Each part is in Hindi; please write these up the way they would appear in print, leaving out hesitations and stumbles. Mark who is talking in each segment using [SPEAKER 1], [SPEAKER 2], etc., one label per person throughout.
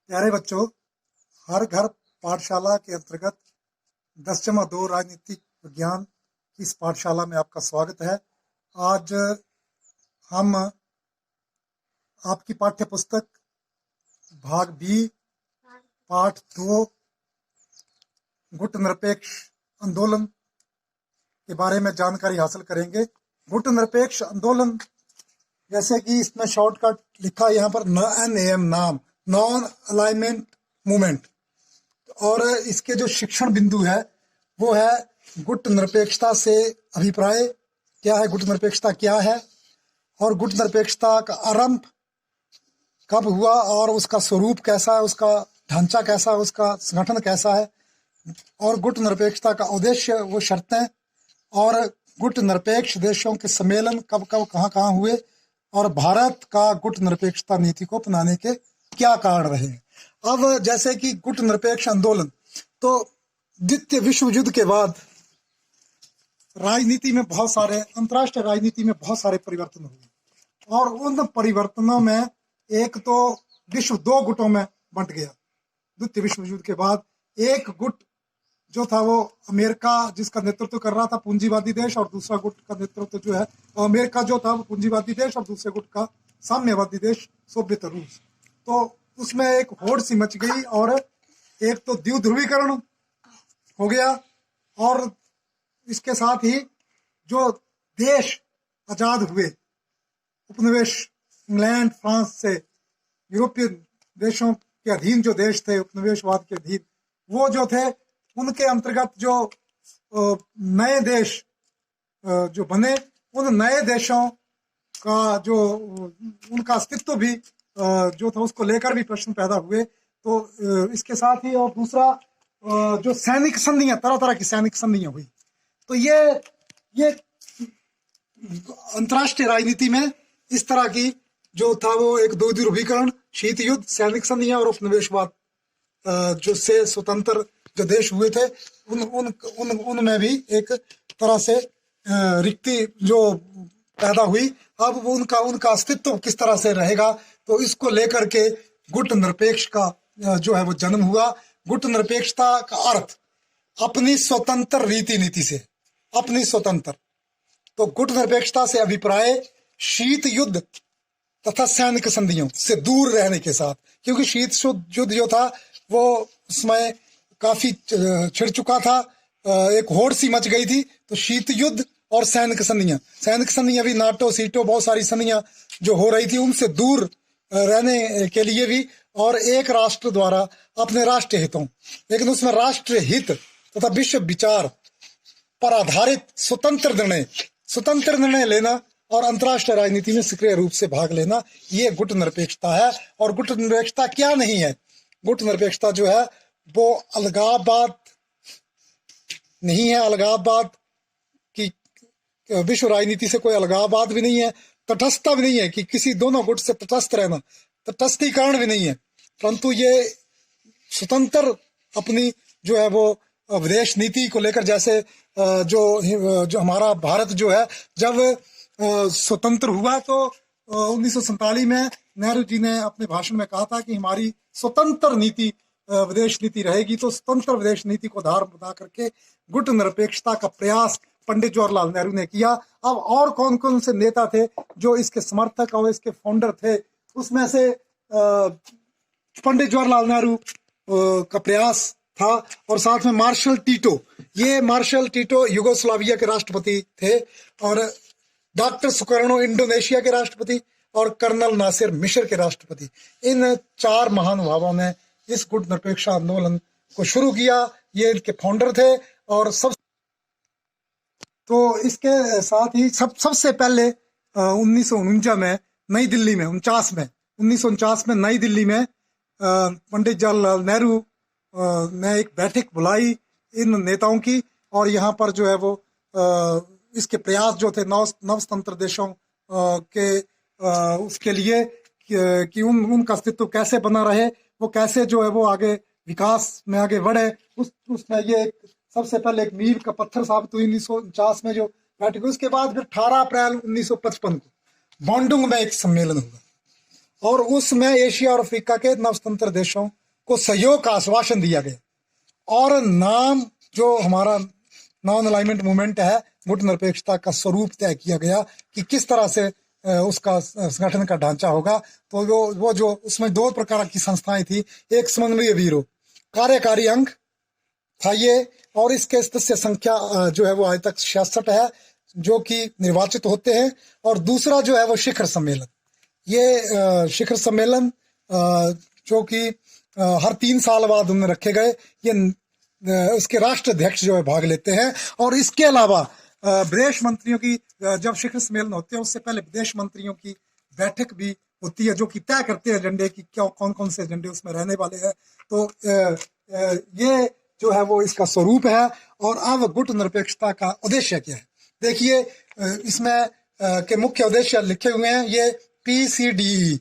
[SPEAKER 1] प्यारे बच्चों, हर घर पाठशाला के अंतर्गत 10-2 राजनीतिक विज्ञान की इस पाठशाला में आपका स्वागत है। आज हम आपकी पाठ्य पुस्तक भाग बी पाठ 2 गुट निरपेक्ष आंदोलन के बारे में जानकारी हासिल करेंगे। गुट निरपेक्ष आंदोलन, जैसे कि इसमें शॉर्टकट लिखा यहाँ पर NAM, नाम नॉन अलाइनमेंट मूवमेंट, और इसके जो शिक्षण बिंदु है वो है गुट निरपेक्षता से अभिप्राय क्या है, गुट निरपेक्षता क्या है और गुट निरपेक्षता का आरंभ कब हुआ और उसका स्वरूप कैसा है, उसका ढांचा कैसा है, उसका संगठन कैसा है, और गुट निरपेक्षता का उद्देश्य, वो शर्तें, और गुट निरपेक्ष देशों के सम्मेलन कब कब कहाँ कहाँ हुए, और भारत का गुट निरपेक्षता नीति को अपनाने के क्या कारण रहे। अब जैसे कि गुट निरपेक्ष आंदोलन, तो द्वितीय विश्व युद्ध के बाद राजनीति में बहुत सारे, अंतर्राष्ट्रीय राजनीति में बहुत सारे परिवर्तन हुए, और उन परिवर्तनों में एक तो विश्व 2 गुटों में बंट गया। द्वितीय विश्व युद्ध के बाद एक गुट जो था वो अमेरिका, जिसका नेतृत्व कर रहा था पूंजीवादी देश, और दूसरा गुट का नेतृत्व जो है अमेरिका जो था वो पूंजीवादी देश, और दूसरे गुट का साम्यवादी देश सोवियत रूस। तो उसमें एक होड़ सी मच गई, और एक तो द्विध्रुवीकरण हो गया, और इसके साथ ही जो देश आजाद हुए, उपनिवेश इंग्लैंड, फ्रांस से यूरोपीय देशों के अधीन जो देश थे, उपनिवेशवाद के अधीन, वो जो थे, उनके अंतर्गत जो नए देश जो बने, उन नए देशों का जो उनका अस्तित्व भी जो था उसको लेकर भी प्रश्न पैदा हुए। तो इसके साथ ही, और दूसरा जो सैनिक संधियां, तरह तरह की सैनिक संधियां हुई। तो ये अंतर्राष्ट्रीय राजनीति में इस तरह की जो था वो एक दो ध्रुवीकरण, शीत युद्ध, सैनिक संधियां और उपनिवेशवाद जो से स्वतंत्र जो देश हुए थे, उनमें भी एक तरह से रिक्ति जो पैदा हुई। अब उनका अस्तित्व किस तरह से रहेगा, तो इसको लेकर के गुट निरपेक्ष का जो है वो जन्म हुआ। गुट निरपेक्षता का अर्थ अपनी स्वतंत्र रीति नीति से, अपनी स्वतंत्र, तो गुट निरपेक्षता से अभिप्राय शीत युद्ध तथा सैनिक संधियों से दूर रहने के साथ, क्योंकि शीत युद्ध जो था वो उसमें काफी छिड़ चुका था, एक होड़ सी मच गई थी। तो शीत युद्ध और सैनिक संधियां भी, नाटो सीटो, बहुत सारी संधियां जो हो रही थी, उनसे दूर रहने के लिए भी, और एक राष्ट्र द्वारा अपने राष्ट्रीय हितों, लेकिन उसमें राष्ट्रीय हित तथा विश्व विचार पर आधारित स्वतंत्र निर्णय लेना और अंतर्राष्ट्रीय राजनीति में सक्रिय रूप से भाग लेना, ये गुट निरपेक्षता है। और गुट निरपेक्षता क्या नहीं है? गुट निरपेक्षता जो है वो अलगाववाद नहीं है, अलगाववाद की विश्व राजनीति से कोई अलगाववाद भी नहीं है, तटस्थता भी नहीं है कि किसी दोनों गुट से तटस्थ रहना, तटस्थीकरण भी नहीं है, परंतु ये स्वतंत्र अपनी जो है वो विदेश नीति को लेकर, जैसे जो हमारा भारत जो है, जब स्वतंत्र हुआ तो 1947 में नेहरू जी ने अपने भाषण में कहा था कि हमारी स्वतंत्र नीति विदेश नीति रहेगी। तो स्वतंत्र विदेश नीति को आधार बना करके गुट निरपेक्षता का प्रयास पंडित जवाहरलाल नेहरू ने किया। अब और कौन कौन से नेता थे जो इसके समर्थक और इसके फाउंडर थे, उसमें से पंडित जवाहरलाल नेहरू का प्रयास था, और साथ में मार्शल टीटो युगोस्लाविया के राष्ट्रपति थे, और डॉक्टर सुकर्णो इंडोनेशिया के राष्ट्रपति, और कर्नल नासिर मिस्र के राष्ट्रपति। इन 4 महानुभावों ने इस गुट निरपेक्ष आंदोलन को शुरू किया। ये इनके फाउंडर थे। और तो इसके साथ ही सबसे पहले 1949 में नई दिल्ली में 1949 में नई दिल्ली में पंडित जवाहरलाल नेहरू ने एक बैठक बुलाई इन नेताओं की, और यहाँ पर जो है वो इसके प्रयास जो थे नव स्वतंत्र देशों के उसके लिए कि उनका अस्तित्व कैसे बना रहे, वो कैसे जो है वो आगे विकास में आगे बढ़े, उसमें ये सबसे पहले एक मील का पत्थर साबित हुई 1949 में जो बैठक। उसके बाद फिर 18 अप्रैल 1955 को बॉन्डुंग में एक सम्मेलन हुआ, और उसमें एशिया और अफ्रीका के नवस्वतंत्र देशों को सहयोग का आश्वासन दिया गया। और नाम जो हमारा नॉन अलाइनमेंट मूवमेंट है, गुट निरपेक्षता का स्वरूप तय किया गया कि किस तरह से उसका संगठन का ढांचा होगा। तो वो जो उसमें दो प्रकार की संस्थाएं थी, एक समन्वय ब्यूरो कार्यकारी अंग था ये, और इसके सदस्य संख्या जो है वो आज तक 66 है जो कि निर्वाचित होते हैं। और दूसरा जो है वो शिखर सम्मेलन। ये शिखर सम्मेलन जो कि हर 3 साल बाद उनमें रखे गए, ये उसके राष्ट्राध्यक्ष जो है भाग लेते हैं। और इसके अलावा विदेश मंत्रियों की जब शिखर सम्मेलन होते हैं उससे पहले विदेश मंत्रियों की बैठक भी होती है, जो कि तय करते हैं एजेंडे की क्या कौन कौन से एजेंडे उसमें रहने वाले हैं। तो ये जो है वो इसका स्वरूप है। और अब गुट निरपेक्षता का उद्देश्य क्या है, देखिए इसमें के मुख्य उद्देश्य लिखे हुए हैं, ये PCDE।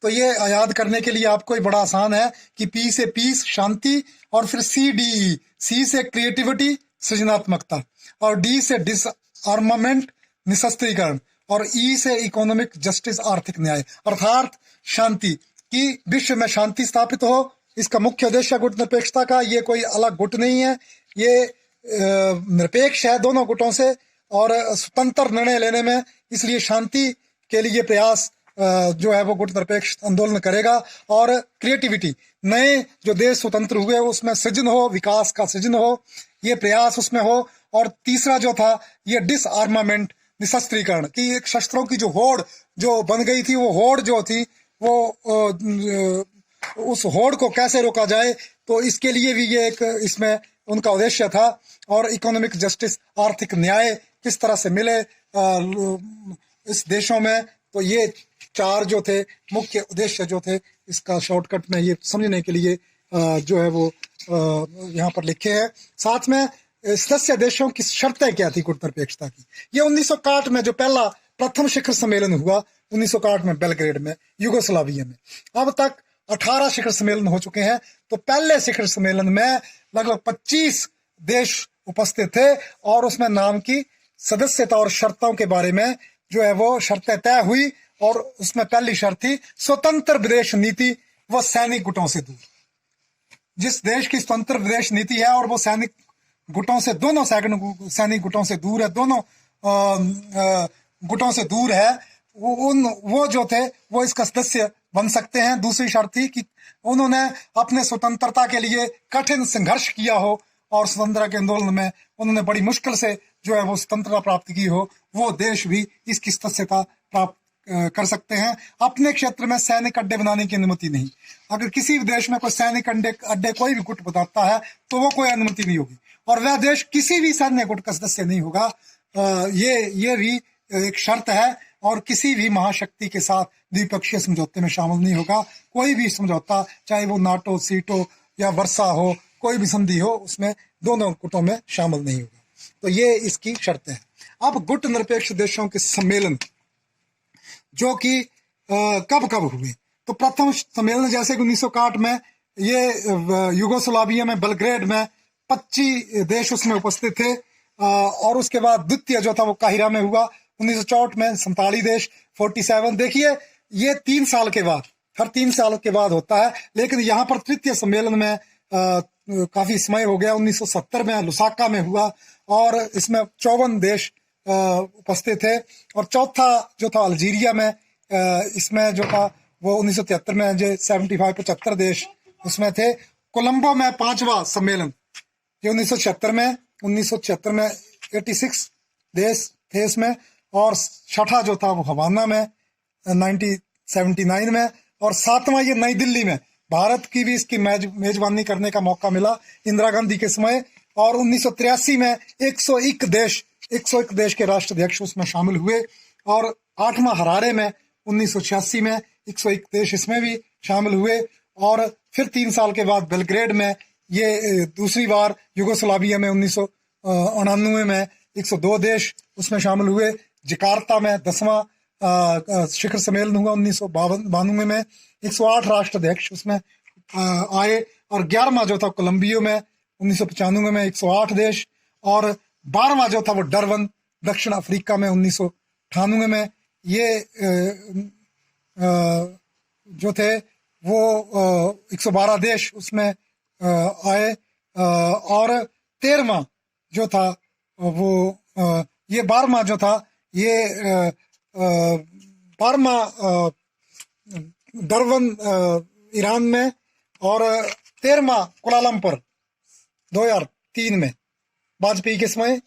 [SPEAKER 1] तो ये याद करने के लिए आपको बड़ा आसान है कि P से पीस शांति, और फिर CDE, C से क्रिएटिविटी सृजनात्मकता, और D से डिसआर्मामेंट निशस्त्रीकरण, और E से इकोनॉमिक जस्टिस आर्थिक न्याय, अर्थात शांति की विश्व में शांति स्थापित हो। इसका मुख्य उद्देश्य गुट निरपेक्षता का, ये कोई अलग गुट नहीं है, ये निरपेक्ष है दोनों गुटों से और स्वतंत्र निर्णय लेने में, इसलिए शांति के लिए प्रयास जो है वो गुट निरपेक्ष आंदोलन करेगा। और क्रिएटिविटी, नए जो देश स्वतंत्र हुए उसमें सृजन हो, विकास का सृजन हो, ये प्रयास उसमें हो। और तीसरा जो था ये डिसआर्मामेंट निशस्त्रीकरण, कि शस्त्रों की जो होड़ जो बन गई थी, वो होड़ जो थी वो उस होड़ को कैसे रोका जाए, तो इसके लिए भी ये एक इसमें उनका उद्देश्य था। और इकोनॉमिक जस्टिस आर्थिक न्याय किस तरह से मिले इस देशों में, तो ये 4 जो थे मुख्य उद्देश्य जो थे, इसका शॉर्टकट में ये समझने के लिए जो है वो यहाँ पर लिखे हैं। साथ में सदस्य देशों की शर्तें क्या थी गुट निरपेक्षता की। ये 1961 में जो प्रथम शिखर सम्मेलन हुआ 1961 में बेलग्रेड में, यूगोस्लाविया में। अब तक 18 शिखर सम्मेलन हो चुके हैं। तो पहले शिखर सम्मेलन में लगभग 25 देश उपस्थित थे, और उसमें नाम की सदस्यता और शर्तों के बारे में जो है वो शर्तें तय हुई। और उसमें पहली शर्त थी स्वतंत्र विदेश नीति व सैनिक गुटों से दूर। जिस देश की स्वतंत्र विदेश नीति है और वो सैनिक गुटों से, दोनों सैनिक गुटों से दूर है, दोनों गुटों से दूर है, वो जो थे वो इसका सदस्य बन सकते हैं। दूसरी शर्त थी कि उन्होंने अपने स्वतंत्रता के लिए कठिन संघर्ष किया हो, और स्वतंत्रता के आंदोलन में उन्होंने बड़ी मुश्किल से जो है वो स्वतंत्रता प्राप्त की हो, वो देश भी इसकी सदस्यता प्राप्त कर सकते हैं। अपने क्षेत्र में सैनिक अड्डे बनाने की अनुमति नहीं। अगर किसी भी देश में कोई सैनिक अड्डे कोई भी गुट बताता है तो वो कोई अनुमति नहीं होगी, और वह देश किसी भी सैन्य गुट का सदस्य नहीं होगा। ये भी एक शर्त है। और किसी भी महाशक्ति के साथ द्विपक्षीय समझौते में शामिल नहीं होगा। कोई भी समझौता, चाहे वो नाटो, सीटो या वर्षा हो, कोई भी संधि हो, उसमें दोनों गुटों में शामिल नहीं होगा। तो ये इसकी शर्तें हैं। अब गुट निरपेक्ष देशों के सम्मेलन जो कि कब कब हुए, तो प्रथम सम्मेलन जैसे कि 1961 में ये यूगोस्लाविया में बेलग्रेड में 25 देश उसमें उपस्थित थे। और उसके बाद द्वितीय जो था वो काहिरा में हुआ 1964 में 47 देश 47। देखिए ये 3 साल के बाद, हर 3 साल के बाद होता है। लेकिन यहाँ पर तृतीय सम्मेलन में काफी समय हो गया, 1970 में लुसाका में हुआ, और इसमें 54 देश उपस्थित थे। और चौथा जो था अल्जीरिया में, इसमें जो था वो 1973 में जो 75 देश उसमें थे। कोलंबो में 5वां सम्मेलन ये 1976 में 86 देश थे इसमें। और 6ठा जो था वो हवाना में 1979 में। और 7वां ये नई दिल्ली में, भारत की भी इसकी मेजबानी करने का मौका मिला इंदिरा गांधी के समय। और 1983 में 101 देश के राष्ट्राध्यक्ष उसमें शामिल हुए। और 8वां हरारे में 1986 में 101 देश इसमें भी शामिल हुए। और फिर 3 साल के बाद बेलग्रेड में ये दूसरी बार, यूगोस्लाविया में 1999 में 102 देश उसमें शामिल हुए। जकार्ता में 10वां शिखर सम्मेलन हुआ 1992 में, 108 राष्ट्राध्यक्ष उसमें आए। और 11वां जो था कोलंबियो में 1995 में 108 देश। और 12वां जो था वो डरबन दक्षिण अफ्रीका में 1998 में। ये जो थे वो 112 देश उसमें आए, और 13वां जो था वो ये 12वां जो था ये 12वां डरबन ईरान में, और 13वां कुआलालंपुर 2003 में। वाजपेयी के समय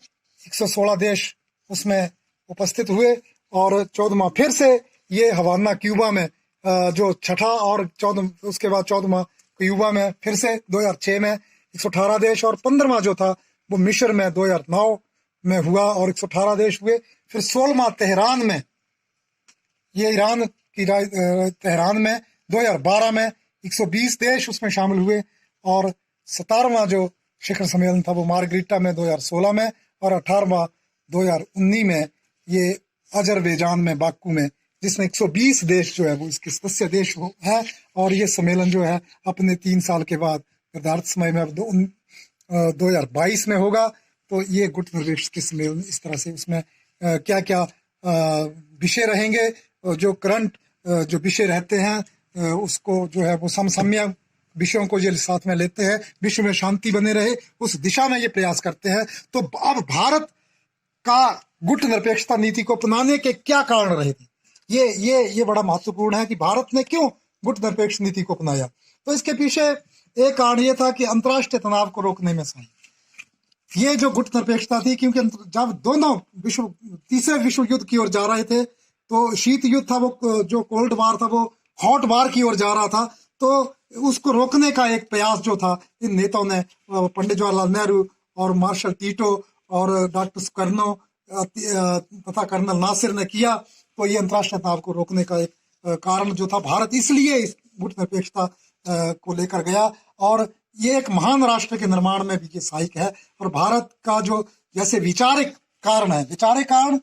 [SPEAKER 1] 116 देश उसमें उपस्थित हुए, और 14वां फिर से ये हवाना क्यूबा में जो छठा, और 14 उसके बाद 14वां क्यूबा में फिर से 2006 में 118 देश, और 15वां जो था वो मिस्र में 2009 में हुआ और 118 देश हुए। फिर 16वां तेहरान में, ये ईरान की तेहरान में 2012 में 120 देश उसमें शामिल हुए, और 17वां जो शिखर सम्मेलन था वो मार्गरीटा में 2016 में, और 18वां 2019 में ये अजरबैजान में बाकू में, जिसमें 120 देश जो है वो इसके सदस्य देश है। और ये सम्मेलन जो है अपने 3 साल के बाद निर्धारित समय में अब 2022 में होगा। तो ये गुटनिरपेक्ष के सम्मेलन इस तरह से, उसमें क्या क्या विषय रहेंगे, जो करंट जो विषय रहते हैं उसको जो है वो समसामयिक विषयों को ये साथ में लेते हैं, विश्व में शांति बने रहे उस दिशा में ये प्रयास करते हैं। तो अब भारत का गुट निरपेक्षता नीति को अपनाने के क्या कारण रहे थे, ये बड़ा महत्वपूर्ण है कि भारत ने क्यों गुट निरपेक्ष नीति को अपनाया। तो इसके पीछे एक कारण ये था कि अंतर्राष्ट्रीय तनाव को रोकने में सही ये जो गुट निरपेक्षता थी, क्योंकि जब दोनों तीसरे विश्व युद्ध की ओर जा रहे थे, तो शीत युद्ध था वो, जो कोल्ड वार था वो हॉट वार की ओर जा रहा था, तो उसको रोकने का एक प्रयास जो था इन नेताओं ने, पंडित जवाहरलाल नेहरू और मार्शल टीटो और डॉक्टर कर्नो तथा कर्नल नासिर ने किया। तो ये अंतर्राष्ट्रीय तनाव को रोकने का एक कारण जो था, भारत इसलिए इस गुट निरपेक्षता को लेकर गया, और ये एक महान राष्ट्र के निर्माण में भी ये सहायक है। और भारत का जो जैसे वैचारिक कारण है, वैचारिक कारण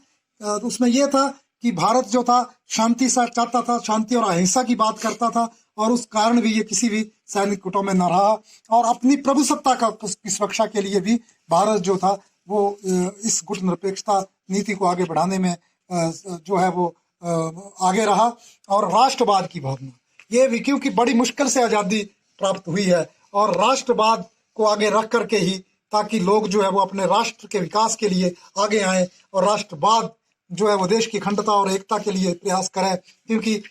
[SPEAKER 1] उसमें यह था कि भारत जो था शांति से चाहता था, शांति और अहिंसा की बात करता था, और उस कारण भी ये किसी भी सैनिक गुटों में न रहा, और अपनी प्रभुसत्ता की सुरक्षा के लिए भी भारत जो था वो इस गुट निरपेक्षता नीति को आगे बढ़ाने में जो है वो आगे रहा। और राष्ट्रवाद की भावना, ये भी क्योंकि बड़ी मुश्किल से आज़ादी प्राप्त हुई है, और राष्ट्रवाद को आगे रख करके ही, ताकि लोग जो है वो अपने राष्ट्र के विकास के लिए आगे आए, और राष्ट्रवाद जो है वो देश की अखंडता और एकता के लिए प्रयास करे, क्योंकि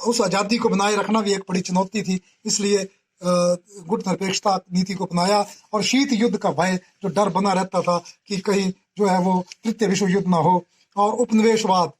[SPEAKER 1] उस आज़ादी को बनाए रखना भी एक बड़ी चुनौती थी। इसलिए गुट निरपेक्षता नीति को अपनाया, और शीत युद्ध का भय, जो डर बना रहता था कि कहीं जो है वो तृतीय विश्व युद्ध ना हो, और उपनिवेशवाद,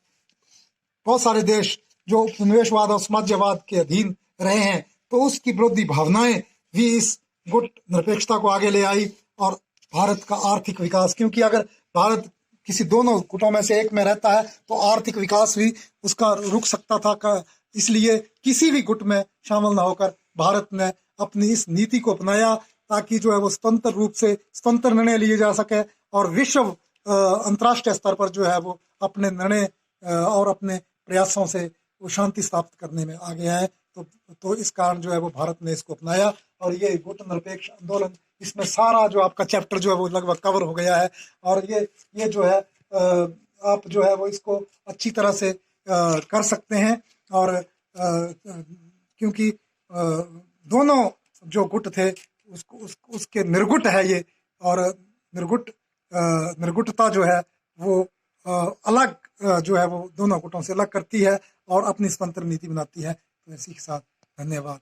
[SPEAKER 1] बहुत सारे देश जो उपनिवेशवाद और समाजवाद के अधीन रहे हैं, तो उसकी विरोधी भावनाएं भी इस गुट निरपेक्षता को आगे ले आई। और भारत का आर्थिक विकास, क्योंकि अगर भारत किसी दोनों गुटों में से एक में रहता है तो आर्थिक विकास भी उसका रुक सकता था, इसलिए किसी भी गुट में शामिल ना होकर भारत ने अपनी इस नीति को अपनाया, ताकि जो है वो स्वतंत्र रूप से स्वतंत्र निर्णय लिए जा सके, और विश्व अंतर्राष्ट्रीय स्तर पर जो है वो अपने निर्णय और अपने प्रयासों से वो शांति स्थापित करने में आगे आए। तो इस कारण जो है वो भारत ने इसको अपनाया, और ये गुट निरपेक्ष आंदोलन, इसमें सारा जो आपका चैप्टर जो है वो लगभग कवर हो गया है। और ये जो है आप जो है वो इसको अच्छी तरह से कर सकते हैं, और क्योंकि दोनों जो गुट थे उसके निर्गुट है ये, और निर्गुटता जो है वो अलग जो है वो दोनों गुटों से अलग करती है, और अपनी स्वतंत्र नीति बनाती है। तो इसी के साथ धन्यवाद।